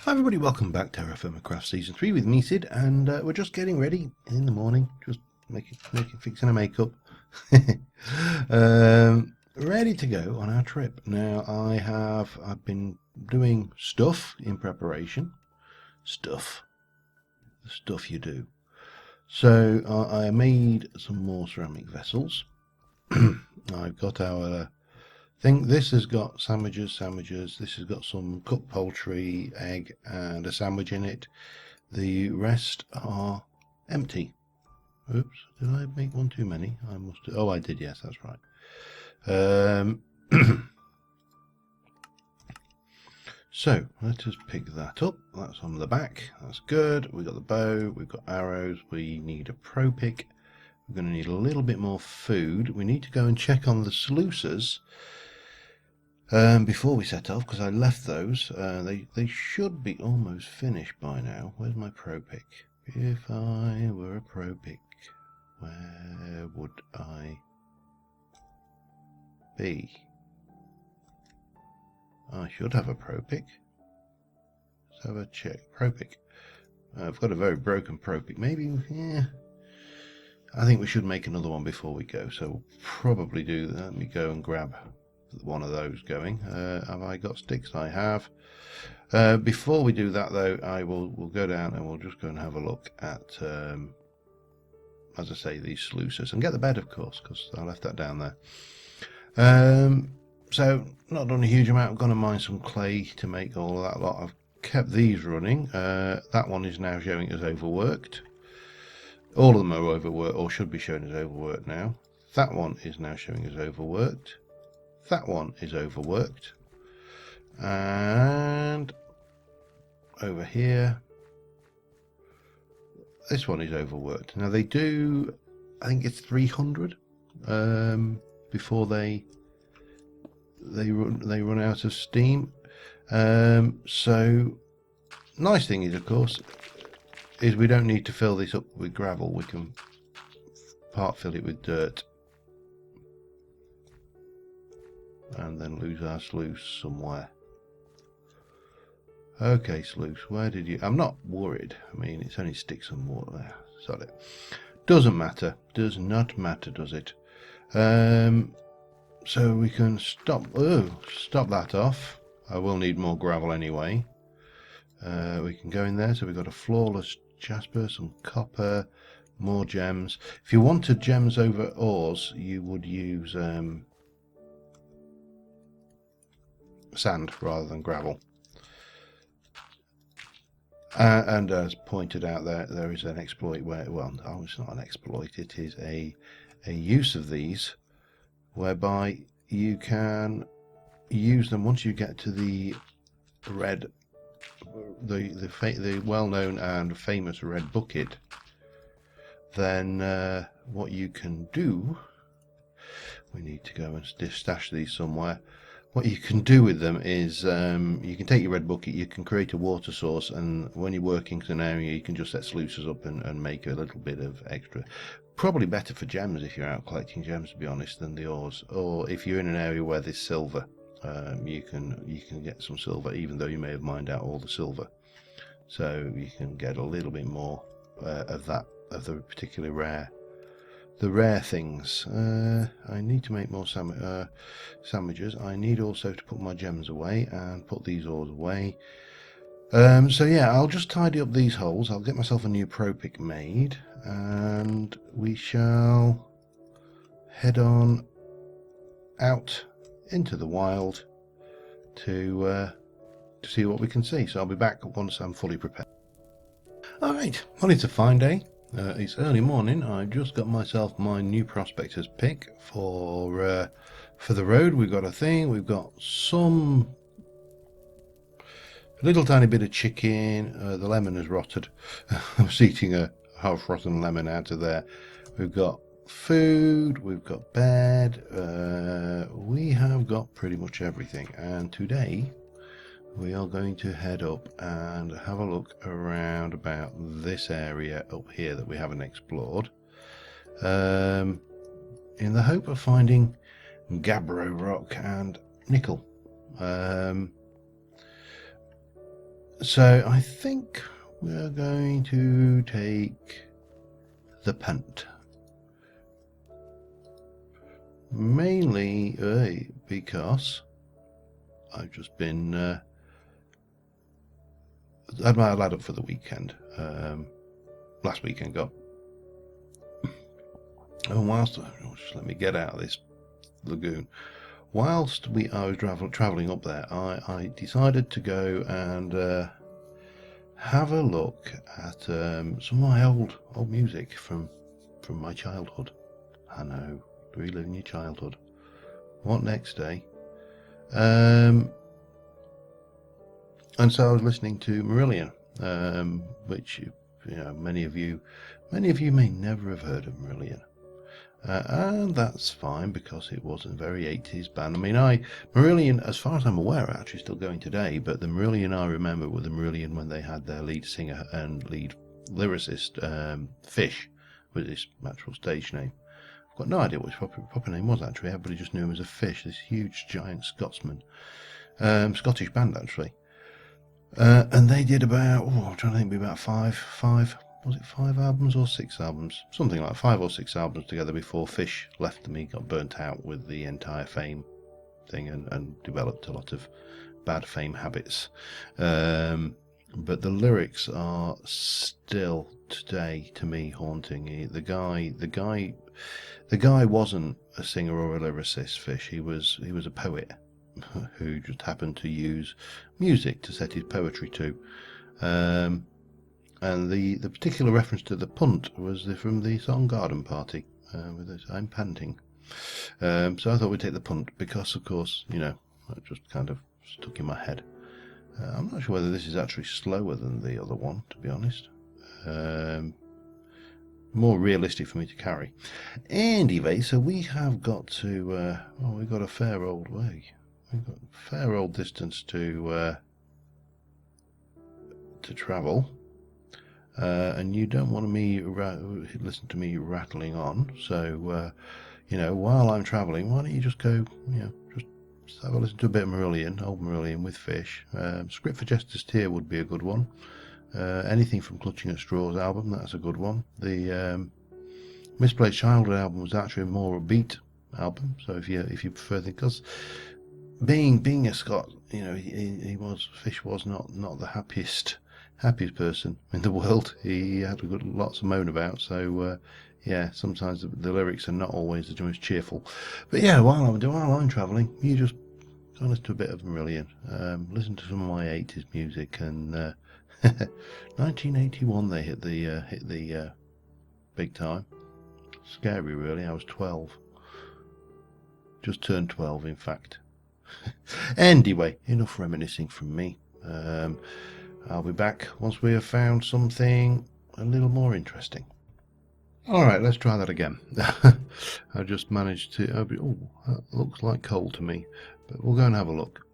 Hi everybody, welcome back to TerraFirmaCraft Season 3 with me, Sid, and we're just getting ready in the morning, just fixing our makeup. Ready to go on our trip. Now I've been doing stuff in preparation. The stuff you do. So I made some more ceramic vessels. I've got our think this has got sandwiches. This has got some cooked poultry, egg, and a sandwich in it. The rest are empty. Oops, did I make one too many? I must. Oh, I did. Yes, that's right. So let us pick that up. That's on the back. That's good. We've got the bow. We've got arrows. We need a pro pick. We're going to need a little bit more food. We need to go and check on the sluices before we set off, because I left those. They should be almost finished by now. Where's my pro pick? If I were a pro pick, where would I be? I should have a pro pick. Let's have a check. Pro pick. I've got a very broken pro pick. Maybe, yeah. I think we should make another one before we go. So we'll probably do that. Let me go and grab one of those going. Have I got sticks? I have. Before we do that, though, we'll go down and we'll just go and have a look at, as I say, these sluices, and get the bed, of course, because I left that down there. So not done a huge amount. I'm going to mine some clay to make all of that lot. I've kept these running. That one is now showing as overworked. All of them are overworked, or should be shown as overworked now. That one is now showing as overworked. That one is overworked. And over here, this one is overworked. Now they do, I think it's 300 before they run out of steam. So nice thing is, of course, is we don't need to fill this up with gravel. We can part fill it with dirt and then lose our sluice somewhere. Okay, sluice, where did you... I'm not worried. I mean, it's only sticks and water there. Sorry. Doesn't matter. Does not matter, does it? So we can stop that off. I will need more gravel anyway. We can go in there. So we've got a flawless jasper, some copper, more gems. If you wanted gems over ores, you would use sand rather than gravel. And as pointed out, there is an exploit where, well, no, it's not an exploit, it is a use of these whereby you can use them once you get to the red, the well-known and famous red bucket. Then what you can do, we need to go and stash these somewhere. What you can do with them is you can take your red bucket, you can create a water source, and when you're working in an area you can just set sluices up and make a little bit of extra. Probably better for gems if you're out collecting gems, to be honest, than the ores. Or if you're in an area where there's silver, you can get some silver, even though you may have mined out all the silver. So you can get a little bit more of the particularly rare. The rare things. I need to make more sandwiches. I need also to put my gems away and put these ores away. So yeah, I'll just tidy up these holes. I'll get myself a new pro pick made, and we shall head on out into the wild to see what we can see. So I'll be back once I'm fully prepared. All right, well, it's a fine day. It's early morning. I've just got myself my new prospector's pick for the road. We've got a thing. We've got a little tiny bit of chicken. The lemon has rotted. I was eating a half-rotten lemon out of there. We've got food. We've got bed. We have got pretty much everything. And today we are going to head up and have a look around about this area up here that we haven't explored, in the hope of finding gabbro rock and nickel. So I think we're going to take the punt. Mainly because I've just been had my lad up for the weekend. Last weekend got. And whilst just let me get out of this lagoon. Whilst I was travelling up there, I decided to go and have a look at some of my old music from my childhood. I know, reliving your childhood. What next, eh? And so I was listening to Marillion, which many of you may never have heard of Marillion. And that's fine because it wasn't a very 80s band. I mean, Marillion, as far as I'm aware, are actually still going today, but the Marillion I remember were the Marillion when they had their lead singer and lead lyricist, Fish, with his actual stage name. I've got no idea what his proper name was, actually. Everybody just knew him as a Fish, this huge, giant Scotsman. Scottish band, actually. And they did about, I'm trying to think, about five was it 5 albums or 6 albums? Something like 5 or 6 albums together before Fish left them. He got burnt out with the entire Fame thing and developed a lot of bad Fame habits. But the lyrics are still today to me haunting. The guy wasn't a singer or a lyricist, Fish. He was a poet who just happened to use music to set his poetry to. And the particular reference to the punt was from the song Garden Party, with this, I'm panting. So I thought we'd take the punt because, of course, it just kind of stuck in my head. I'm not sure whether this is actually slower than the other one, to be honest. More realistic for me to carry. Anyway, so we have got to, we've got a fair old way. We've got a fair old distance to travel. And you don't want me listen to me rattling on. So, while I'm travelling, why don't you just go, just have a listen to a bit of Marillion, old Marillion with Fish. Script for Jester's Tear would be a good one. Anything from Clutching at Straws album, that's a good one. The Misplaced Childhood album was actually a more upbeat album. So if you prefer, because being a Scot, Fish was not the happiest person in the world. He had lots of moan about, so sometimes the lyrics are not always the most cheerful. But yeah, while I'm travelling, you just go listen to a bit of Marillion, listen to some of my 80s music, and 1981 they hit the big time. Scary, really. I was 12, just turned 12, in fact. Anyway, enough reminiscing from me. I'll be back once we have found something a little more interesting. Alright, let's try that again. I just managed to... that looks like coal to me, but we'll go and have a look.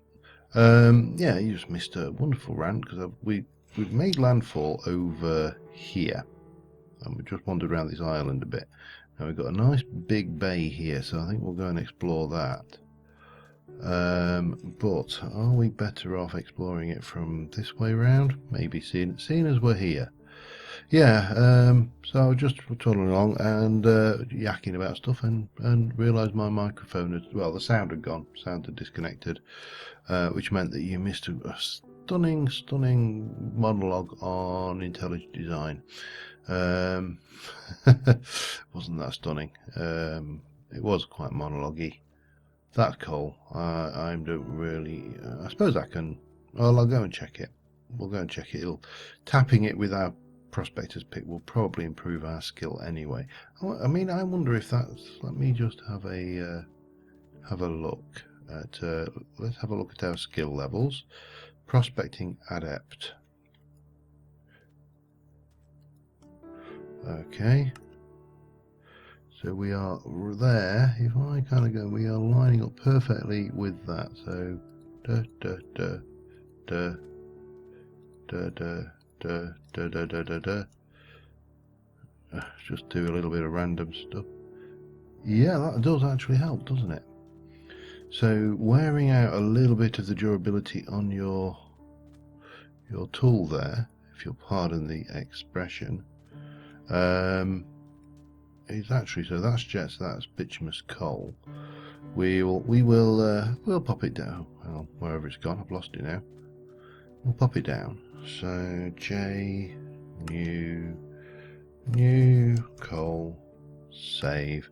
You just missed a wonderful rant, because we've made landfall over here, and we just wandered around this island a bit. Now we've got a nice big bay here, so I think we'll go and explore that. But are we better off exploring it from this way round? Maybe, seeing as we're here. So I was just toddling along and yakking about stuff and realised my microphone the sound had gone. Sound had disconnected, which meant that you missed a stunning monologue on intelligent design. Wasn't that stunning? It was quite monologue-y. That coal, I don't really... I suppose I can... Well, I'll go and check it. We'll go and check it. Tapping it with our prospector's pick will probably improve our skill anyway. I mean, I wonder if that's... Let me just have a look at... let's have a look at our skill levels. Prospecting Adept. Okay. So we are there. If I kind of go, we are lining up perfectly with that. So, just do a little bit of random stuff. Yeah, that does actually help, doesn't it? So wearing out a little bit of the durability on your your tool there, if you'll pardon the expression, is actually, so that's jet, so that's bituminous coal. We'll pop it down. Well, wherever it's gone, I've lost it now. We'll pop it down. So J new coal, save.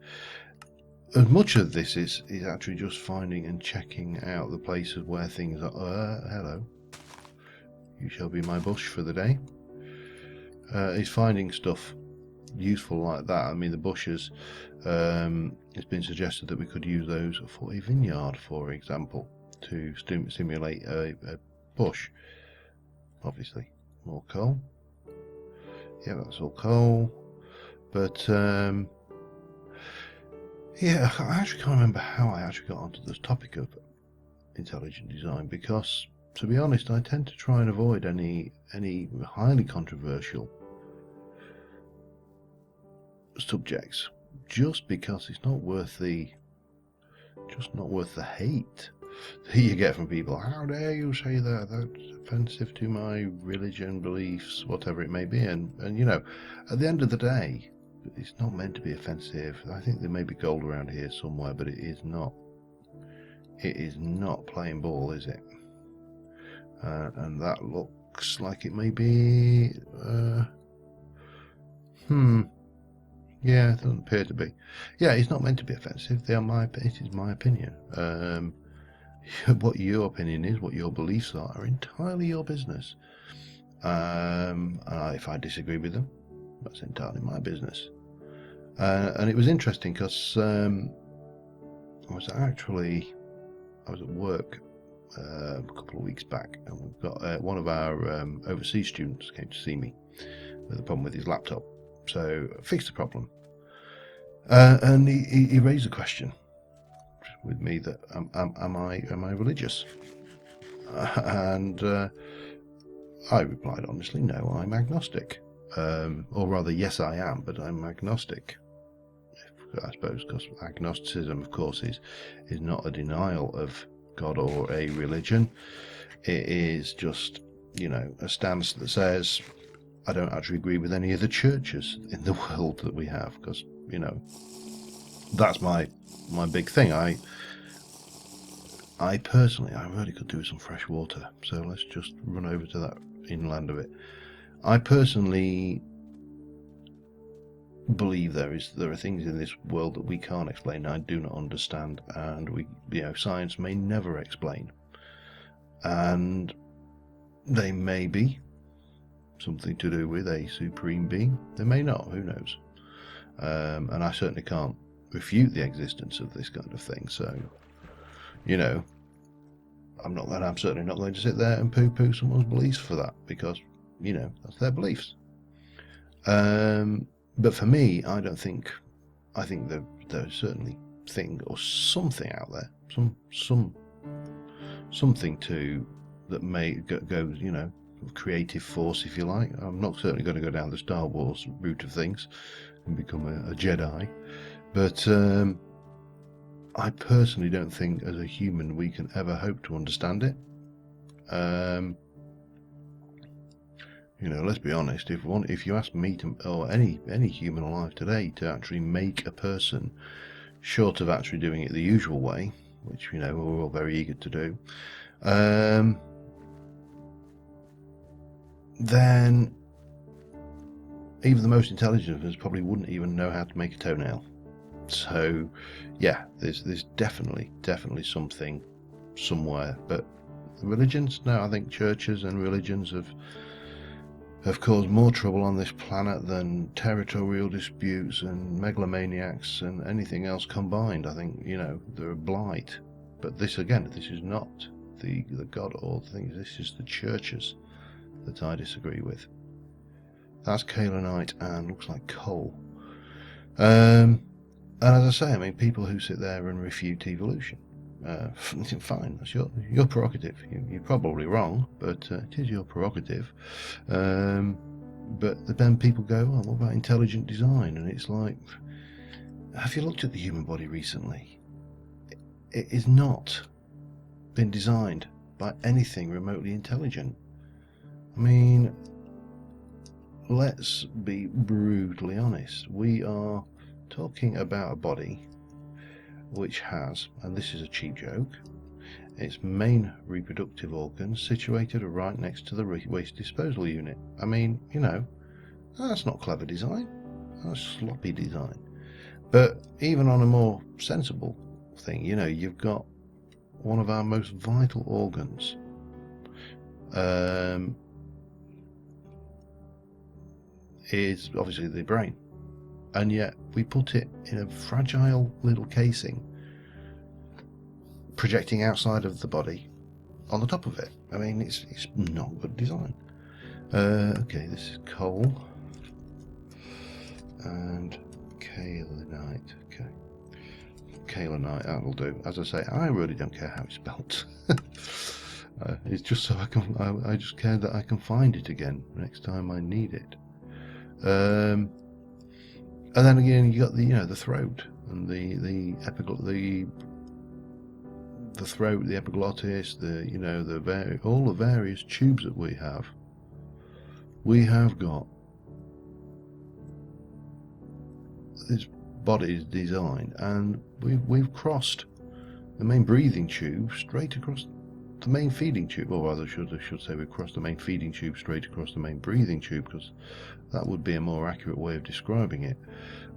As much of this is actually just finding and checking out the places where things are. Hello, you shall be my bush for the day. Is finding stuff useful like that. I mean, the bushes, it's been suggested that we could use those for a vineyard, for example, to simulate a bush. Obviously, more coal. Yeah, that's all coal. But yeah, I actually can't remember how I actually got onto this topic of intelligent design, because, to be honest, I tend to try and avoid any highly controversial subjects, just because it's not worth the hate that you get from people. How dare you say that? That's offensive to my religion, beliefs, whatever it may be. And you know, at the end of the day, it's not meant to be offensive. I think there may be gold around here somewhere, but it is not. It is not plain ball, is it? And that looks like it may be. Yeah, it doesn't appear to be. Yeah, it's not meant to be offensive. It is my opinion. What your opinion is, what your beliefs are entirely your business. If I disagree with them, that's entirely my business. And it was interesting because I was at work a couple of weeks back, and we've got one of our overseas students came to see me with a problem with his laptop. So I fixed the problem, and he raised a question with me that am I religious? And I replied honestly, no, I'm agnostic, or rather, yes, I am, but I'm agnostic. I suppose because agnosticism, of course, is not a denial of God or a religion. It is just, you know, a stance that says I don't actually agree with any of the churches in the world that we have, because, you know, that's my big thing. I personally, I really could do with some fresh water, so let's just run over to that inland of it. I personally believe there are things in this world that we can't explain, I do not understand, and science may never explain, and they may be something to do with a supreme being. They may not, who knows? And I certainly can't refute the existence of this kind of thing. So, you know, I'm certainly not going to sit there and poo-poo someone's beliefs for that, because, you know, that's their beliefs. But for me, I think that there's certainly thing or something out there, something that may go, you know, creative force, if you like. I'm not certainly going to go down the Star Wars route of things and become a Jedi, but I personally don't think as a human we can ever hope to understand it. You know, let's be honest, if you ask me to, or any human alive today, to actually make a person, short of actually doing it the usual way, which, you know, we're all very eager to do, then even the most intelligent of us probably wouldn't even know how to make a toenail. So yeah, there's definitely something somewhere. But religions, no, I think churches and religions have caused more trouble on this planet than territorial disputes and megalomaniacs and anything else combined. I think, you know, they're a blight. But this is not the God or the things. This is the churches that I disagree with. That's kaolinite and looks like coal. And as I say, I mean, people who sit there and refute evolution, fine, that's your prerogative. You're probably wrong, but it is your prerogative. But then people go, well, what about intelligent design? And it's like, have you looked at the human body recently? It is not been designed by anything remotely intelligent. I mean, let's be brutally honest. We are talking about a body which has, and this is a cheap joke, its main reproductive organs situated right next to the waste disposal unit. I mean, you know, that's not clever design. That's sloppy design. But even on a more sensible thing, you know, you've got one of our most vital organs is obviously the brain, and yet we put it in a fragile little casing projecting outside of the body on the top of it. I mean, it's not good design. Okay, this is coal and kaolinite. Okay, kaolinite, that'll do. As I say, I really don't care how it's spelt. It's just so I just care that I can find it again next time I need it. And then again, you got the, you know, the throat and the throat, the epiglottis, the, you know, all the various tubes that we have. We have got this body's design, and we've crossed the main breathing tube straight across the main feeding tube, or rather, I should say we've crossed the main feeding tube straight across the main breathing tube, because that would be a more accurate way of describing it,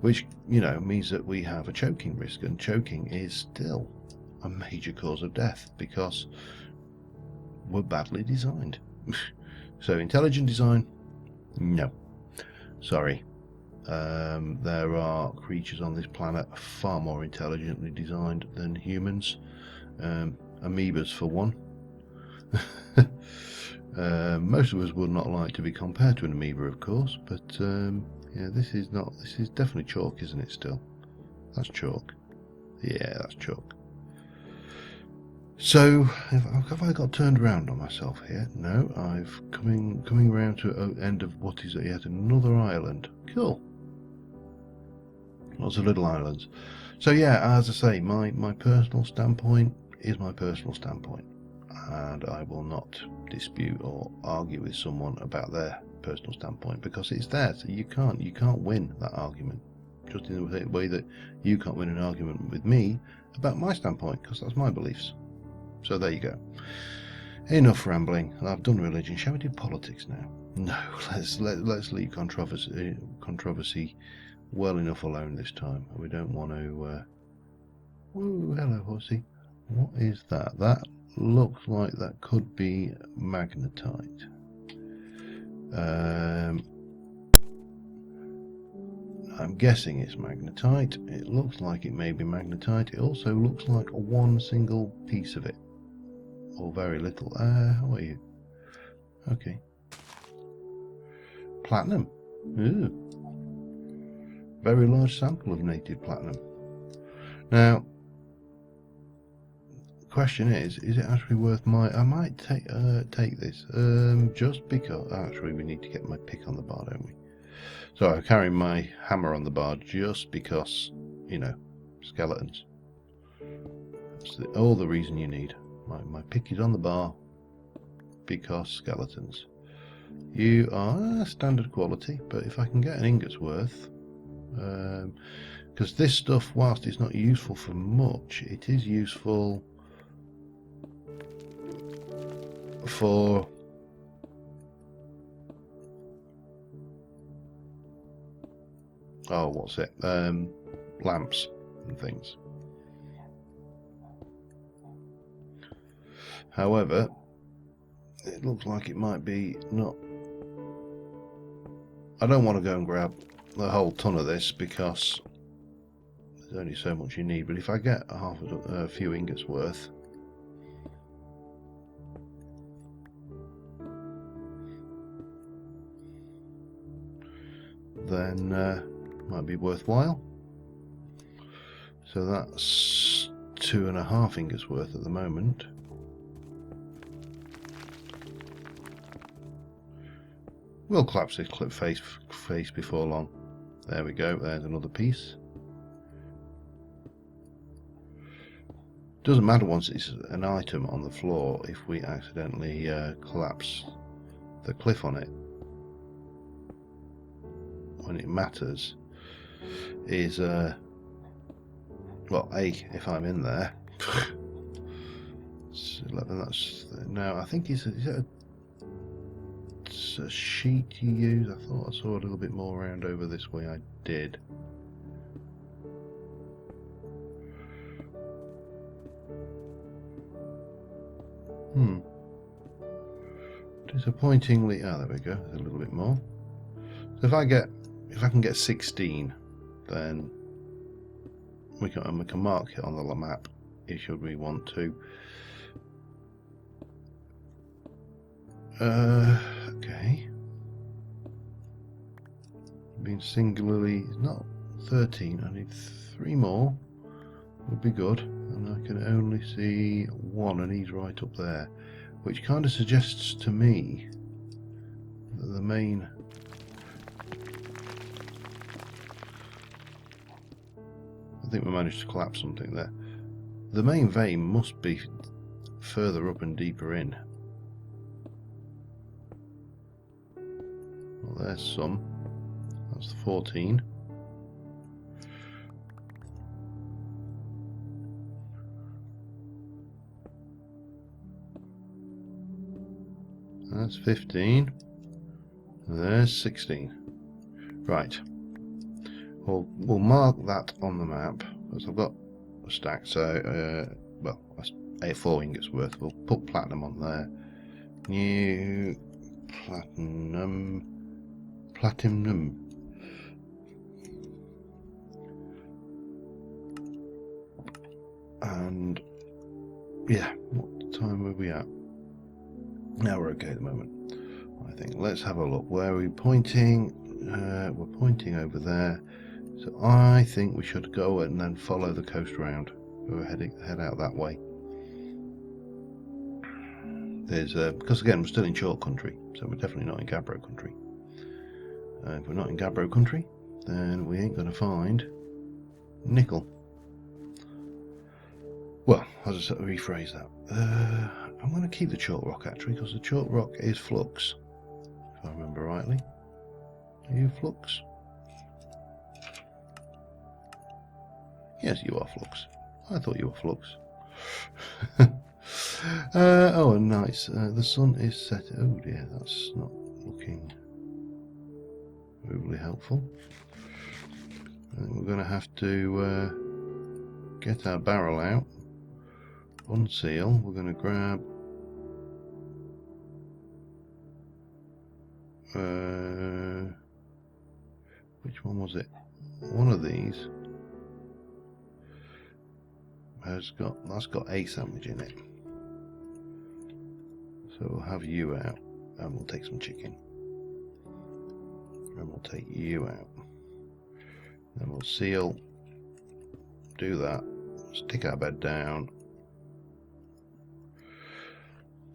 which, you know, means that we have a choking risk, and choking is still a major cause of death because we're badly designed. So intelligent design, no, sorry. There are creatures on this planet far more intelligently designed than humans, amoebas for one. Most of us would not like to be compared to an amoeba, of course, but yeah, this is definitely chalk, isn't it? Still, that's chalk. Yeah, that's chalk. So, have I got turned around on myself here? No, I've coming around to the end of what is yet another island. Cool. Lots of little islands. So yeah, as I say, my personal standpoint is my personal standpoint, and I will not dispute or argue with someone about their personal standpoint, because it's theirs. So you can't win that argument, just in the way that you can't win an argument with me about my standpoint, because that's my beliefs. So there you go. Enough rambling. I've done religion. Shall we do politics now? No, let's leave controversy well enough alone this time. We don't want to. Ooh, hello, horsey. What is that? That looks like that could be magnetite. I'm guessing it's magnetite. It looks like it may be magnetite. It also looks like one single piece of it, or very little. How are you? Okay. Platinum. Ooh. Very large sample of native platinum. Now, the question is it actually worth my? I might take this just because. Actually, we need to get my pick on the bar, don't we? So I'm carrying my hammer on the bar just because, you know, skeletons. That's all the reason you need. My pick is on the bar because skeletons. You are standard quality, but if I can get an ingot's worth, because this stuff, whilst it's not useful for much, it is useful for what's it? Lamps and things. However, it looks like it might be not. I don't want to go and grab the whole ton of this because there's only so much you need. But if I get a few ingots worth, then might be worthwhile. So that's 2.5 ingots worth at the moment. We'll collapse this clip face before long. There we go, there's another piece. Doesn't matter once it's an item on the floor if we accidentally collapse the cliff on it when it matters is well, if I'm in there. It's 11, that's now I think is it a sheet you use? I thought I saw a little bit more around over this way. I did. Disappointingly, there we go. There's a little bit more. So if I can get 16, then we can mark it on the map should we want to. Okay. Being singularly not 13. I need 3 more. Would be good, and I can only see 1, and he's right up there, which kind of suggests to me that the main I think we managed to collapse something there. The main vein must be further up and deeper in. Well, there's some. That's the 14. That's 15. There's 16. Right. We'll mark that on the map because I've got a stack. So, well, that's 4 ingots worth. We'll put platinum on there. New platinum. And yeah, what time were we at? Now we're okay at the moment, I think. Let's have a look. Where are we pointing? We're pointing over there. So I think we should go and then follow the coast round. We're head out that way. There's because again we're still in chalk country, so we're definitely not in gabbro country. If we're not in gabbro country, then we ain't going to find nickel. Well, I'll just rephrase that. I'm going to keep the chalk rock actually, because the chalk rock is flux, if I remember rightly. Are you flux? Yes, you are flux. I thought you were flux. Oh, nice. The sun is set. Oh dear, that's not looking overly helpful. I think we're going to have to get our barrel out, unseal. We're going to grab which one was it? One of these that's got a sandwich in it. So we'll have you out, and we'll take some chicken, and we'll take you out, then we'll seal, do that, stick our bed down,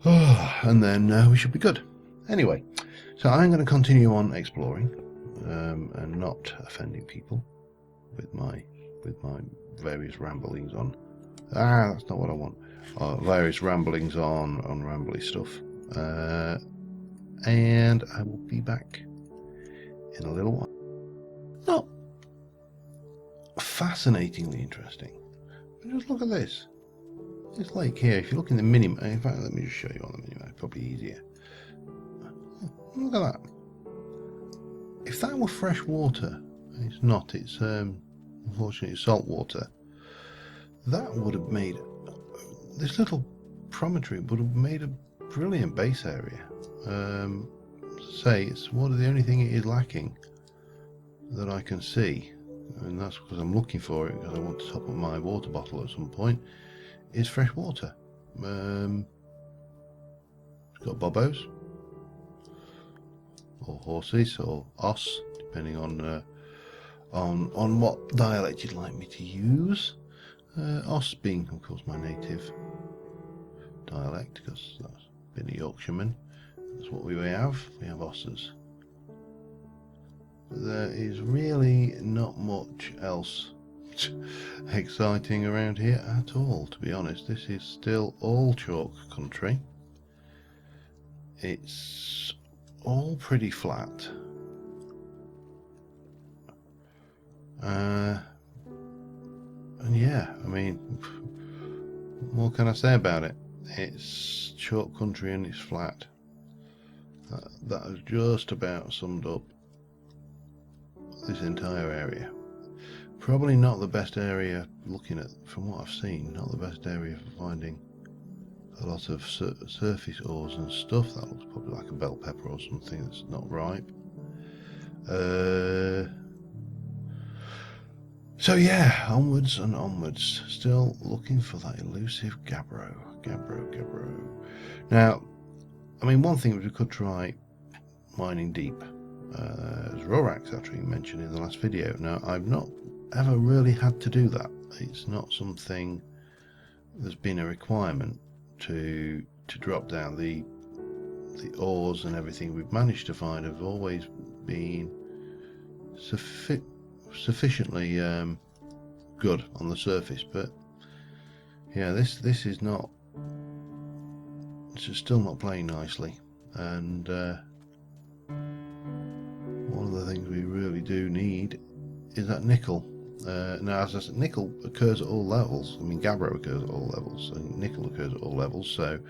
and then we should be good. Anyway, so I'm going to continue on exploring and not offending people with my various ramblings on. That's not what I want. Various ramblings on rambly stuff, and I will be back in a little while. Not fascinatingly interesting. But just look at this. This lake here. If you look in the minimap, in fact, let me just show you on the minimap. Probably easier. Look at that. If that were fresh water, it's not. It's unfortunately salt water. That would have made this little promontory would have made a brilliant base area. Say it's one of the only thing it is lacking that I can see, and that's because I'm looking for it because I want to top up my water bottle at some point. Is fresh water. It's got bobos or horses or os, depending on what dialect you'd like me to use. Os being, of course, my native dialect, because that's been a Yorkshireman. That's what we have. We have osses. There is really not much else exciting around here at all, to be honest. This is still all chalk country. It's all pretty flat. And yeah, I mean, what more can I say about it? It's short country and it's flat. That has just about summed up this entire area. Probably not the best area, looking at from what I've seen, not the best area for finding a lot of surface ores and stuff. That looks probably like a bell pepper or something that's not ripe. So yeah, onwards and onwards. Still looking for that elusive gabbro. Now, I mean, one thing we could try mining deep, as Rorax actually mentioned in the last video. Now, I've not ever really had to do that. It's not something there's been a requirement to drop down. The ores and everything we've managed to find have always been sufficiently good on the surface, but yeah, this is not. It's just still not playing nicely, and one of the things we really do need is that nickel. Now, as I said, nickel occurs at all levels. I mean, gabbro occurs at all levels, and nickel occurs at all levels. So,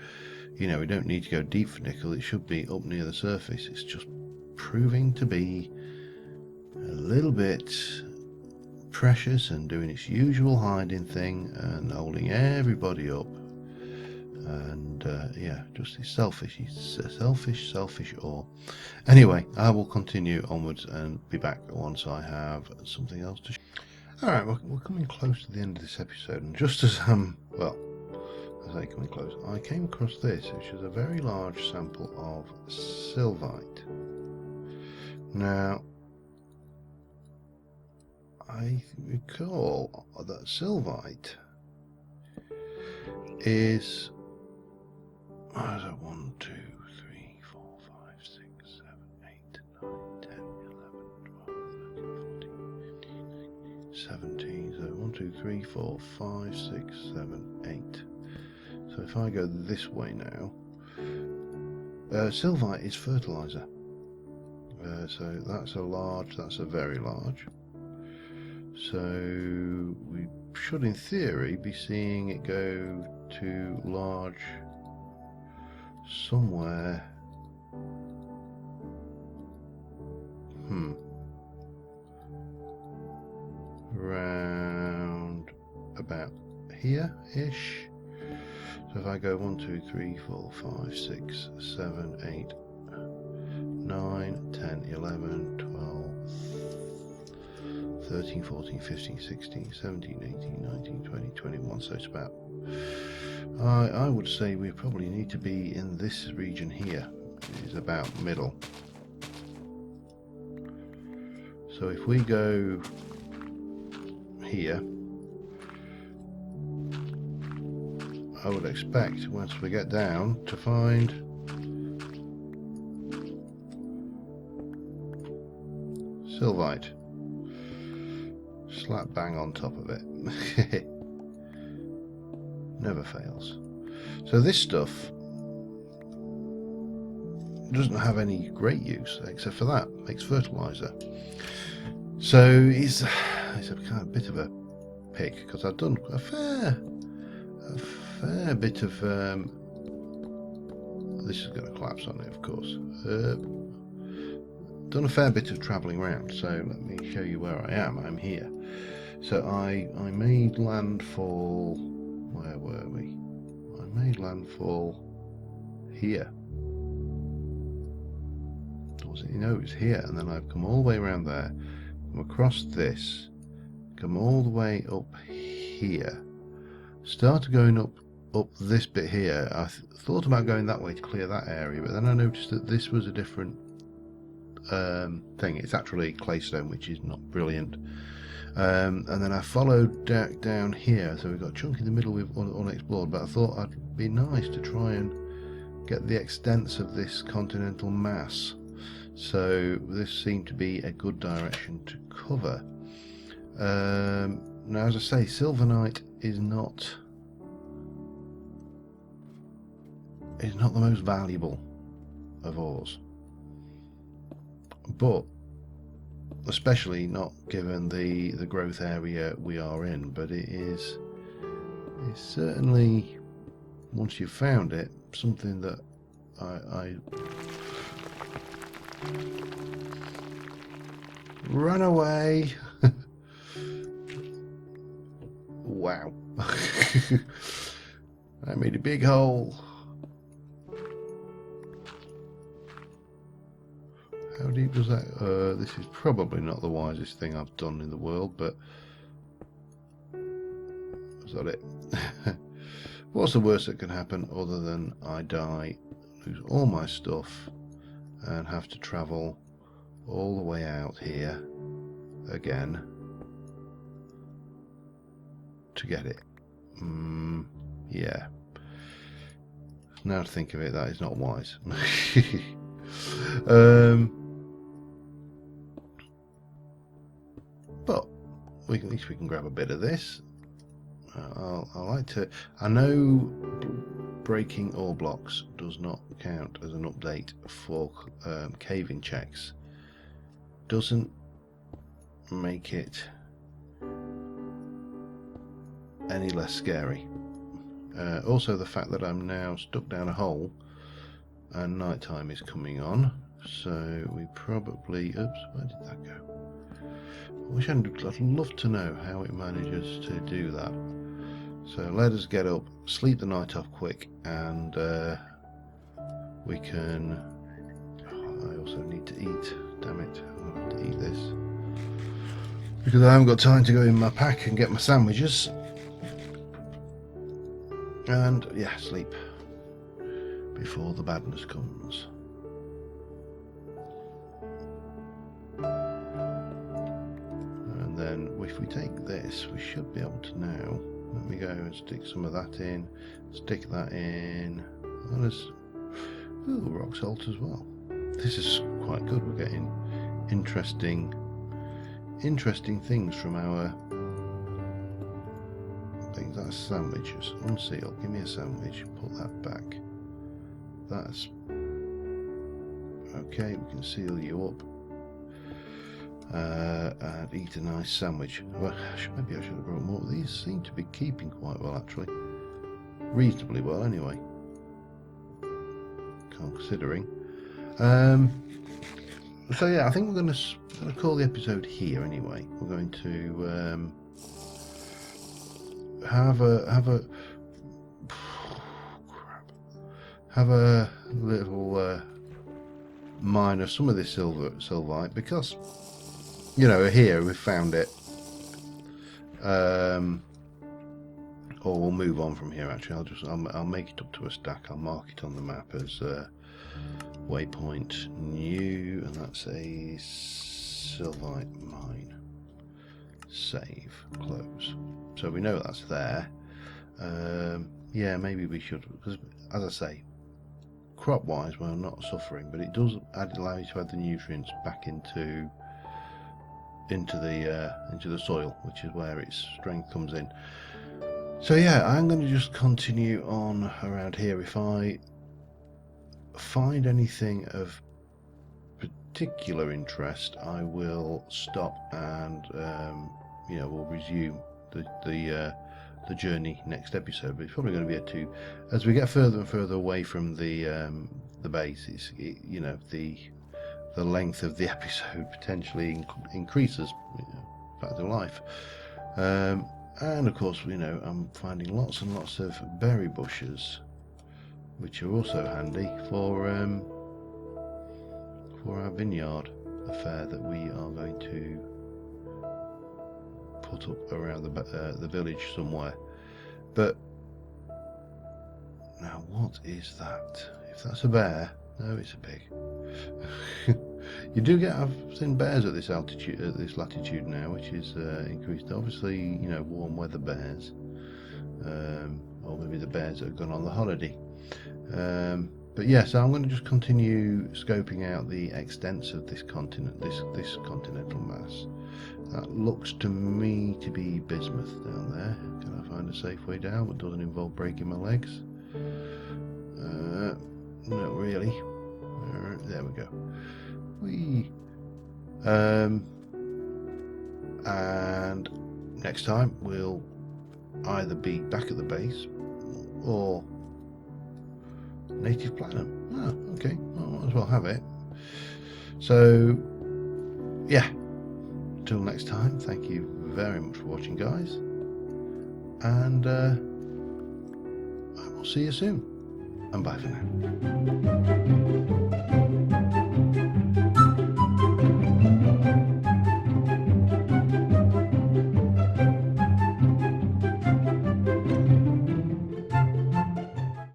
you know, we don't need to go deep for nickel. It should be up near the surface. It's just proving to be a little bit precious and doing its usual hiding thing and holding everybody up. And yeah, just it's selfish. It's a selfish ore. Anyway, I will continue onwards and be back once I have something else to show. Alright, we're coming close to the end of this episode, and just as well, as I coming close, I came across this, which is a very large sample of Sivite. Now, I recall that Sivite is, I don't know, 1, 2, 3, 4, 5, 6, 7, 8, 9, 10, 11, 12, 13, 14, 17. So 1, 2, 3, 4, 5, 6, 7, 8. So if I go this way now, Sivite is fertilizer. So that's a very large. So we should, in theory, be seeing it go to large somewhere. Around about here-ish. So if I go 1, 2, 3, 4, 5, 6, 7, 8, 9, 10, 11, 12, 13, 14, 15, 16, 17, 18, 19, 20, 21. So it's about, I would say we probably need to be in this region here. It is about middle. So if we go here, I would expect once we get down to find Sivite slap bang on top of it. Never fails. So this stuff doesn't have any great use except for that, makes fertilizer. So it's a kind of bit of a pick, because I've done a fair bit of this is going to collapse on it, of course. Done a fair bit of travelling around, so let me show you where I am. I'm here. So I made landfall. Where were we? I made landfall here. Was it? No, it's here, and then I've come all the way around there, come across this, come all the way up here, started going up this bit here. I thought about going that way to clear that area, but then I noticed that this was a different thing. It's actually claystone, which is not brilliant. And then I followed down here, so we've got a chunk in the middle we've unexplored, but I thought it'd be nice to try and get the extents of this continental mass. So this seemed to be a good direction to cover. Now, as I say, Sivite is not the most valuable of ores. but especially not given the growth area we are in. But it's certainly, once you've found it, something that I run away. Wow. I made a big hole. How deep was that? This is probably not the wisest thing I've done in the world, but is that it? What's the worst that can happen other than I die, lose all my stuff, and have to travel all the way out here again to get it? Yeah. Now to think of it, that is not wise. But at least we can grab a bit of this. I like to. I know breaking ore blocks does not count as an update for caving checks. Doesn't make it any less scary. Also, the fact that I'm now stuck down a hole and nighttime is coming on, so we probably. Oops, where did that go? I'd love to know how it manages to do that. So let us get up, sleep the night off quick, and we can. I also need to eat. Damn it! I have to eat this because I haven't got time to go in my pack and get my sandwiches. And yeah, sleep before the badness comes. And then if we take this, we should be able to now. Let me go and stick some of that in. Stick that in. And there's rock salt as well. This is quite good. We're getting interesting things from our things. That's sandwiches. Unseal. Give me a sandwich. Put that back. That's okay. We can seal you up and eat a nice sandwich. Well, maybe I should have brought more. These seem to be keeping quite well, actually. Reasonably well, anyway. Considering. So yeah, I think we're going to call the episode here. Anyway, we're going to have a little mine of some of this silvite, because here we've found it. Or we'll move on from here. Actually, I'll make it up to a stack. I'll mark it on the map as waypoint new, and that's a silvite mine. Save, close. So we know that's there. Yeah, maybe we should, because as I say, crop wise we're not suffering, but it does allow you to add the nutrients back into the soil, which is where its strength comes in. So yeah, I'm going to just continue on around here. If I find anything of particular interest, I will stop and we'll resume the journey next episode. But it's probably going to be as we get further and further away from the base. The length of the episode potentially increases. Fact of life. And of course, I'm finding lots and lots of berry bushes, which are also handy for our vineyard affair that we are going to put up around the village somewhere. But now, what is that? If that's a bear, no, it's a pig. You do I've seen bears at this altitude, at this latitude now, which is increased. Obviously, warm weather bears, or maybe the bears that have gone on the holiday. But yeah, so I'm going to just continue scoping out the extents of this continent, this continental mass. That looks to me to be bismuth down there. Can I find a safe way down that doesn't involve breaking my legs? Not really. There we go. And next time we'll either be back at the base or native platinum. Ah, okay, well, might as well have it. So yeah, until next time, thank you very much for watching, guys, and I will see you soon, and bye for now.